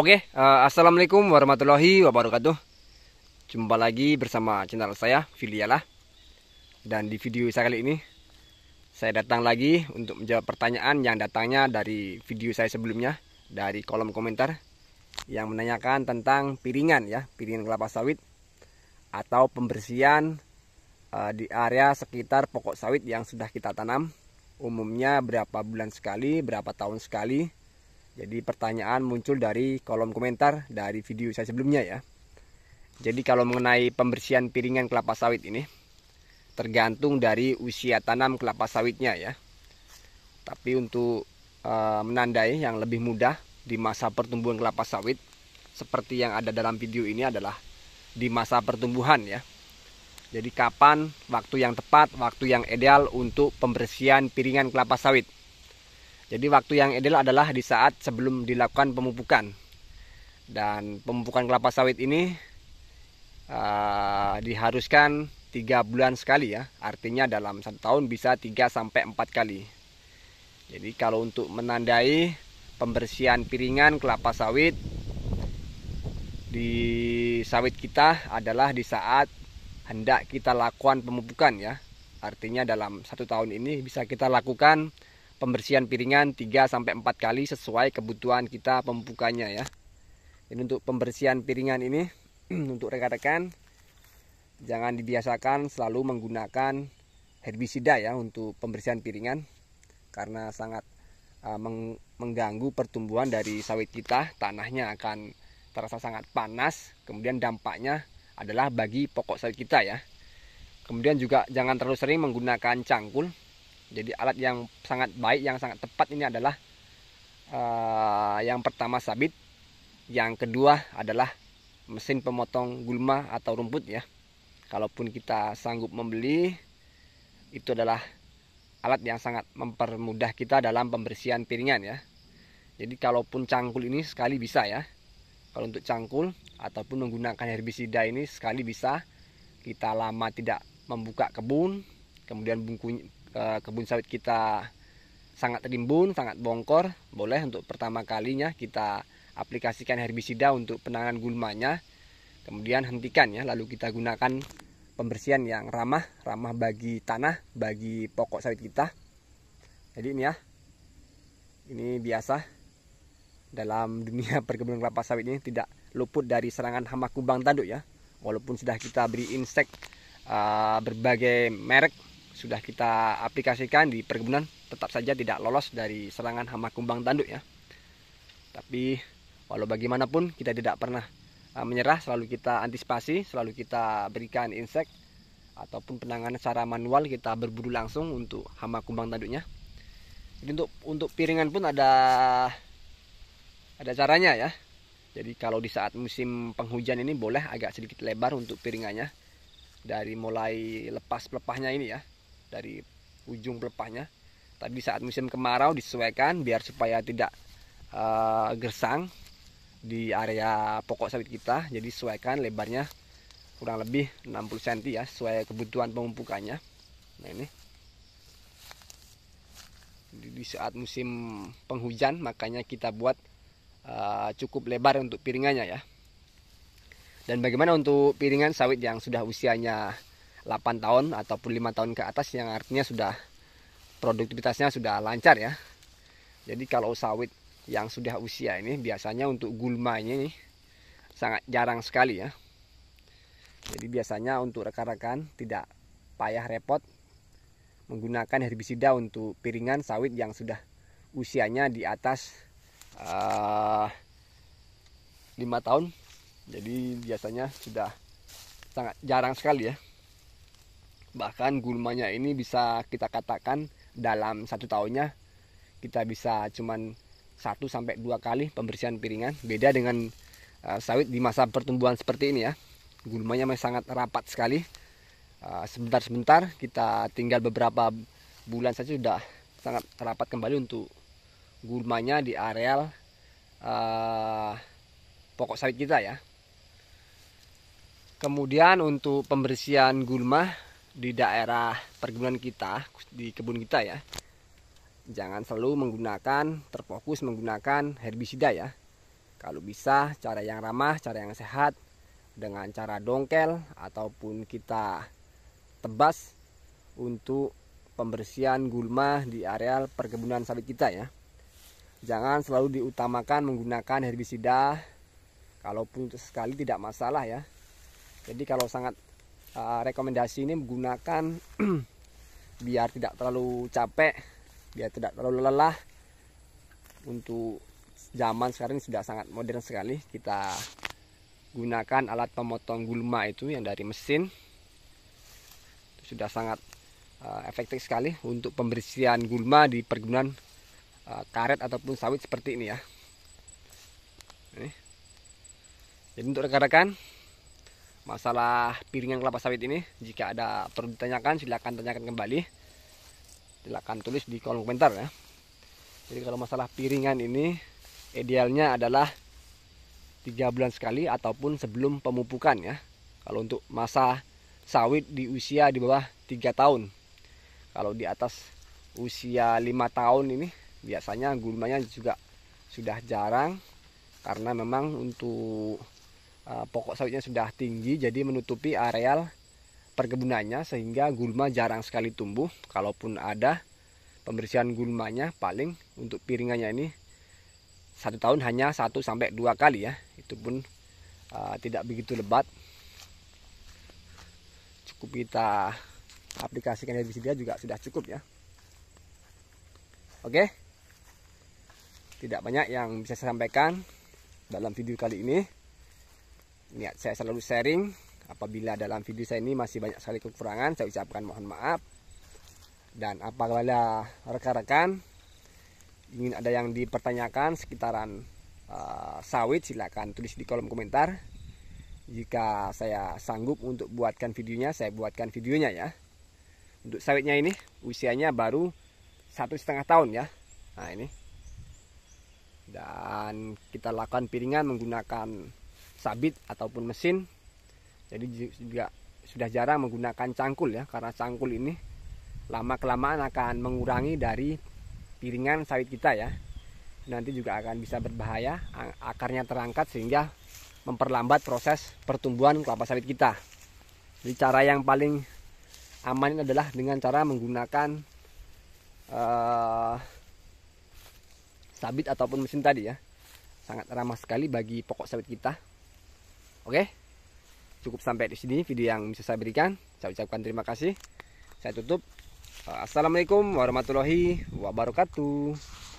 Assalamualaikum warahmatullahi wabarakatuh. Jumpa lagi bersama channel saya, Filialah. Dan di video saya kali ini, saya datang lagi untuk menjawab pertanyaan yang datangnya dari video saya sebelumnya, dari kolom komentar, yang menanyakan tentang piringan ya, piringan kelapa sawit atau pembersihan di area sekitar pokok sawit yang sudah kita tanam. Umumnya berapa bulan sekali, berapa tahun sekali. Jadi pertanyaan muncul dari kolom komentar dari video saya sebelumnya ya. Jadi kalau mengenai pembersihan piringan kelapa sawit ini tergantung dari usia tanam kelapa sawitnya ya. Tapi untuk menandai yang lebih mudah di masa pertumbuhan kelapa sawit seperti yang ada dalam video ini adalah di masa pertumbuhan ya. Jadi kapan waktu yang tepat, waktu yang ideal untuk pembersihan piringan kelapa sawit. Jadi waktu yang ideal adalah di saat sebelum dilakukan pemupukan. Dan pemupukan kelapa sawit ini diharuskan 3 bulan sekali ya. Artinya dalam 1 tahun bisa 3-4 kali. Jadi kalau untuk menandai pembersihan piringan kelapa sawit di sawit kita adalah di saat hendak kita lakukan pemupukan ya. Artinya dalam 1 tahun ini bisa kita lakukan pembersihan piringan 3-4 kali sesuai kebutuhan kita pemupukannya ya. Jadi untuk pembersihan piringan ini untuk rekan-rekan jangan dibiasakan selalu menggunakan herbisida ya untuk pembersihan piringan, karena sangat mengganggu pertumbuhan dari sawit kita. Tanahnya akan terasa sangat panas, kemudian dampaknya adalah bagi pokok sawit kita ya. Kemudian juga jangan terlalu sering menggunakan cangkul. Jadi alat yang sangat baik, yang sangat tepat ini adalah yang pertama sabit, yang kedua adalah mesin pemotong gulma atau rumput ya. Kalaupun kita sanggup membeli, itu adalah alat yang sangat mempermudah kita dalam pembersihan piringan ya. Jadi kalaupun cangkul ini sekali bisa ya. Kalau untuk cangkul ataupun menggunakan herbisida ini sekali bisa. Kita lama tidak membuka kebun, kemudian kebun sawit kita sangat rimbun, sangat bongkor, boleh untuk pertama kalinya kita aplikasikan herbisida untuk penanganan gulmanya. Kemudian hentikan ya, lalu kita gunakan pembersihan yang ramah bagi tanah, bagi pokok sawit kita. Jadi ini ya, ini biasa dalam dunia perkebunan kelapa sawit ini tidak luput dari serangan hama kumbang tanduk ya. Walaupun sudah kita beri insek berbagai merek, sudah kita aplikasikan di perkebunan, tetap saja tidak lolos dari serangan hama kumbang tanduk ya. Tapi walau bagaimanapun kita tidak pernah menyerah, selalu kita antisipasi, selalu kita berikan insek ataupun penanganan secara manual, kita berburu langsung untuk hama kumbang tanduknya. Jadi untuk piringan pun ada caranya ya. Jadi kalau di saat musim penghujan ini boleh agak sedikit lebar untuk piringannya, dari mulai lepas pelepahnya ini ya, dari ujung pelepahnya. Tadi saat musim kemarau disesuaikan biar supaya tidak gersang di area pokok sawit kita. Jadi sesuaikan lebarnya kurang lebih 60 cm ya, sesuai kebutuhan pemupukannya. Nah ini di saat musim penghujan makanya kita buat cukup lebar untuk piringannya ya. Dan bagaimana untuk piringan sawit yang sudah usianya 8 tahun ataupun 5 tahun ke atas, yang artinya sudah produktivitasnya sudah lancar ya. Jadi kalau sawit yang sudah usia ini biasanya untuk gulmanya ini sangat jarang sekali ya. Jadi biasanya untuk rekan-rekan tidak payah repot menggunakan herbisida untuk piringan sawit yang sudah usianya di atas 5 tahun. Jadi biasanya sudah sangat jarang sekali ya. Bahkan gulmanya ini bisa kita katakan dalam 1 tahunnya kita bisa cuman 1-2 kali pembersihan piringan. Beda dengan sawit di masa pertumbuhan seperti ini ya. Gulmanya masih sangat rapat sekali. Sebentar-sebentar kita tinggal beberapa bulan saja sudah sangat rapat kembali untuk gulmanya di areal pokok sawit kita ya. Kemudian untuk pembersihan gulma di daerah perkebunan kita, di kebun kita ya, jangan selalu terfokus menggunakan herbisida ya. Kalau bisa cara yang ramah, cara yang sehat, dengan cara dongkel ataupun kita tebas untuk pembersihan gulma di areal perkebunan sawit kita ya. Jangan selalu diutamakan menggunakan herbisida, kalaupun sekali tidak masalah ya. Jadi kalau sangat rekomendasi ini menggunakan biar tidak terlalu capek, biar tidak terlalu lelah. Untuk zaman sekarang ini sudah sangat modern sekali, kita gunakan alat pemotong gulma itu yang dari mesin. Itu sudah sangat efektif sekali untuk pembersihan gulma di perkebunan karet ataupun sawit seperti ini ya. Jadi untuk rekan-rekan, masalah piringan kelapa sawit ini, jika ada perlu ditanyakan silahkan tanyakan kembali, silahkan tulis di kolom komentar ya. Jadi kalau masalah piringan ini idealnya adalah 3 bulan sekali ataupun sebelum pemupukan ya. Kalau untuk masa sawit di usia di bawah 3 tahun. Kalau di atas usia 5 tahun ini biasanya gulmanya juga sudah jarang, karena memang untuk pokok sawitnya sudah tinggi, jadi menutupi areal perkebunannya sehingga gulma jarang sekali tumbuh. Kalaupun ada, pembersihan gulmanya paling untuk piringannya ini 1 tahun hanya 1-2 kali ya. Itu pun tidak begitu lebat. Cukup kita aplikasikan herbisida juga sudah cukup ya. Oke, tidak banyak yang bisa saya sampaikan dalam video kali ini. Niat saya selalu sharing. Apabila dalam video saya ini masih banyak sekali kekurangan, saya ucapkan mohon maaf. Dan apabila rekan-rekan ingin ada yang dipertanyakan sekitaran sawit, silakan tulis di kolom komentar. Jika saya sanggup untuk buatkan videonya, saya buatkan videonya ya. Untuk sawitnya ini usianya baru 1,5 tahun ya. Nah ini. Dan kita lakukan piringan menggunakan sabit ataupun mesin. Jadi juga sudah jarang menggunakan cangkul ya, karena cangkul ini lama kelamaan akan mengurangi dari piringan sawit kita ya. Nanti juga akan bisa berbahaya, akarnya terangkat sehingga memperlambat proses pertumbuhan kelapa sawit kita. Jadi cara yang paling aman adalah dengan cara menggunakan sabit ataupun mesin tadi ya. Sangat ramah sekali bagi pokok sawit kita. Oke, cukup sampai di sini video yang bisa saya berikan. Saya ucapkan terima kasih. Saya tutup. Assalamualaikum warahmatullahi wabarakatuh.